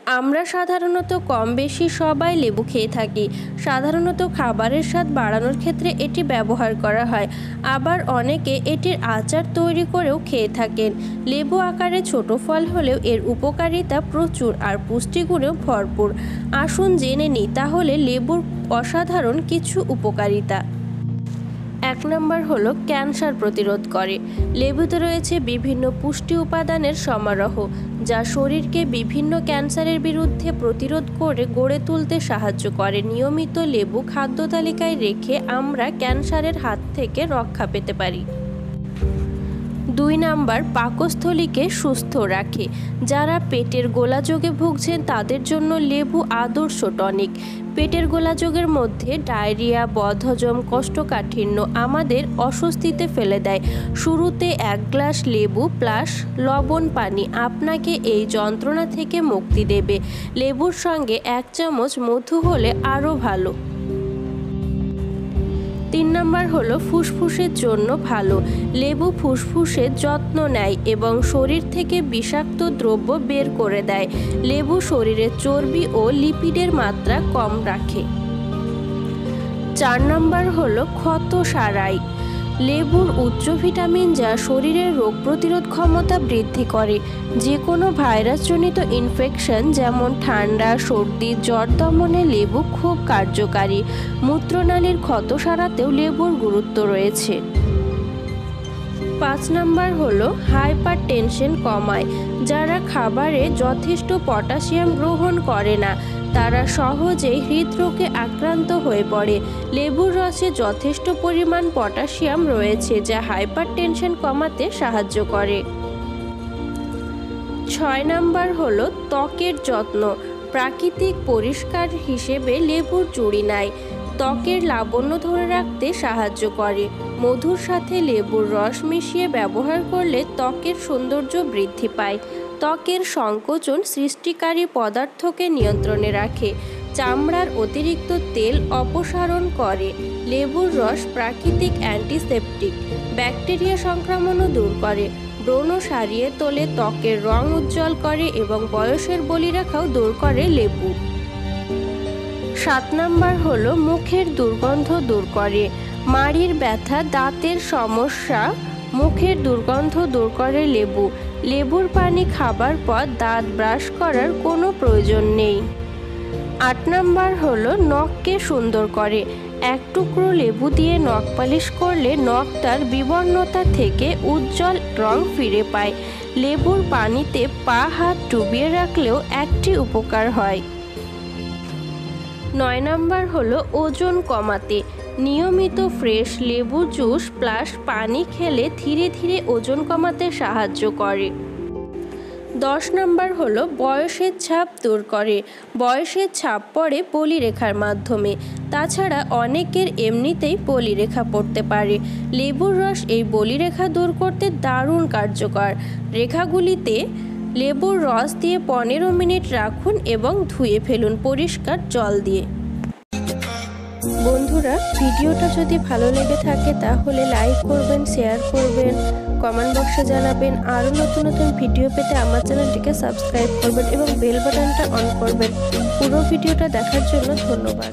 আমরা সাধারণত কম বেশি সবাই লেবু খেয়ে থাকি। সাধারণত খাবারের স্বাদ বাড়ানোর ক্ষেত্রে এটি ব্যবহার করা হয়, আবার অনেকে এটির আচার তৈরি করেও খেয়ে থাকেন। লেবু আকারে ছোট ফল হলেও এর উপকারিতা প্রচুর আর পুষ্টিগুণেও ভরপুর। আসুন জেনে নিই তাহলে লেবুর অসাধারণ কিছু উপকারিতা। 1 নম্বর হলো ক্যান্সার প্রতিরোধ করে। লেবুতে রয়েছে বিভিন্ন পুষ্টি উপাদানের সমারোহ, যা শরীরকে বিভিন্ন ক্যান্সারের বিরুদ্ধে প্রতিরোধ করে গড়ে তুলতে সাহায্য করে। নিয়মিত লেবু খাদ্য তালিকায় রেখে আমরা ক্যান্সারের হাত থেকে রক্ষা পেতে পারি। 2 নম্বর পাকস্থলীকে সুস্থ রাখে। যারা পেটের গোলাযোগে ভুগছেন তাদের জন্য লেবু আদর্শ টনিক। পেটের গোলাযোগের মধ্যে ডায়রিয়া, বদহজম, কোষ্ঠকাঠিন্য আমাদের অস্বস্তিতে ফেলে দেয়। শুরুতে 1 গ্লাস লেবু প্লাস লবণ পানি আপনাকে এই যন্ত্রণা থেকে মুক্তি দেবে। লেবুর সঙ্গে 1 চামচ মধু হলে আরও ভালো। 3 নম্বর হলো ফুসফুসের জন্য ভালো। লেবু ফুসফুসের যত্ন নেয় এবং শরীর থেকে বিষাক্ত দ্রব্য বের করে দেয়। লেবু শরীরে চর্বি ও লিপিডের মাত্রা কম রাখে। 4 নম্বর হলো ক্ষত সারাই। লেবুর উচ্চ ভিটামিন যা শরীরের রোগ প্রতিরোধ ক্ষমতা বৃদ্ধি করে। যে কোনো ভাইরাসজনিত ইনফেকশন যেমন ঠান্ডা, সর্দি, জ্বর দমনে লেবু খুব কার্যকারী। মূত্রনালীর ক্ষত সারাতেও লেবুর গুরুত্ব রয়েছে। 5 নম্বর হলো হাইপার টেনশন কমায়। যারা খাবারে যথেষ্ট পটাশিয়াম গ্রহণ করে না তারা সহজেই হৃদরোগে আক্রান্ত হয়ে পড়ে। লেবুর রসে যথেষ্ট পরিমাণ পটাশিয়াম রয়েছে যা হাইপার টেনশন কমাতে সাহায্য করে। 6 নম্বর হলো ত্বকের যত্ন। প্রাকৃতিক পরিষ্কার হিসেবে লেবুর জুড়ি নাই। ত্বকের লাবণ্য ধরে রাখতে সাহায্য করে। মধুর সাথে লেবুর রস মিশিয়ে ব্যবহার করলে ত্বকের সৌন্দর্য বৃদ্ধি পায়। ত্বকের সংকোচন সৃষ্টিকারী পদার্থকে নিয়ন্ত্রণে রাখে। চামড়ার অতিরিক্ত তেল অপসারণ করে। লেবুর রস প্রাকৃতিক অ্যান্টিসেপটিক, ব্যাকটেরিয়া সংক্রমণও দূর করে। ব্রণ সারিয়ে তোলে, ত্বকের রং উজ্জ্বল করে এবং বয়সের বলিরেখাও দূর করে লেবু। 7 নম্বর হলো মুখের দুর্গন্ধ দূর করে। মাড়ির ব্যথা, দাঁতের সমস্যা, মুখের দুর্গন্ধ দূর করে লেবু। লেবুর পানি খাবার পর দাঁত ব্রাশ করার কোনো প্রয়োজন নেই। 8 নম্বর হলো নখকে সুন্দর করে। 1 টুকরো লেবু দিয়ে নখ পালিশ করলে নখ তার বিবর্ণতা থেকে উজ্জ্বল রং ফিরে পায়। লেবুর পানিতে পা হাত ডুবিয়ে রাখলেও একটি উপকার হয়। 9 নম্বর হলো ওজন কমাতে। নিয়মিত ফ্রেশ লেবু জুস প্লাস পানি খেলে ধীরে ধীরে ওজন কমাতে সাহায্য করে। 10 নম্বর হলো বয়সের ছাপ দূর করে। বয়সের ছাপ পড়ে বলিরেখার মাধ্যমে। তাছাড়া অনেকের এমনিতেই বলিরেখা পড়তে পারে। লেবুর রস এই বলিরেখা দূর করতে দারুণ কার্যকর। রেখাগুলিতে লেবুর রস দিয়ে 15 মিনিট রাখুন এবং ধুয়ে ফেলুন পরিষ্কার জল দিয়ে। বন্ধুরা, ভিডিওটা যদি ভালো লেগে থাকে তাহলে লাইক করবেন, শেয়ার করবেন, কমেন্ট বক্সে জানাবেন। আরও নতুন নতুন ভিডিও পেতে আমার চ্যানেলটিকে সাবস্ক্রাইব করবেন এবং বেল বাটনটা অন করবেন। পুরো ভিডিওটা দেখার জন্য ধন্যবাদ।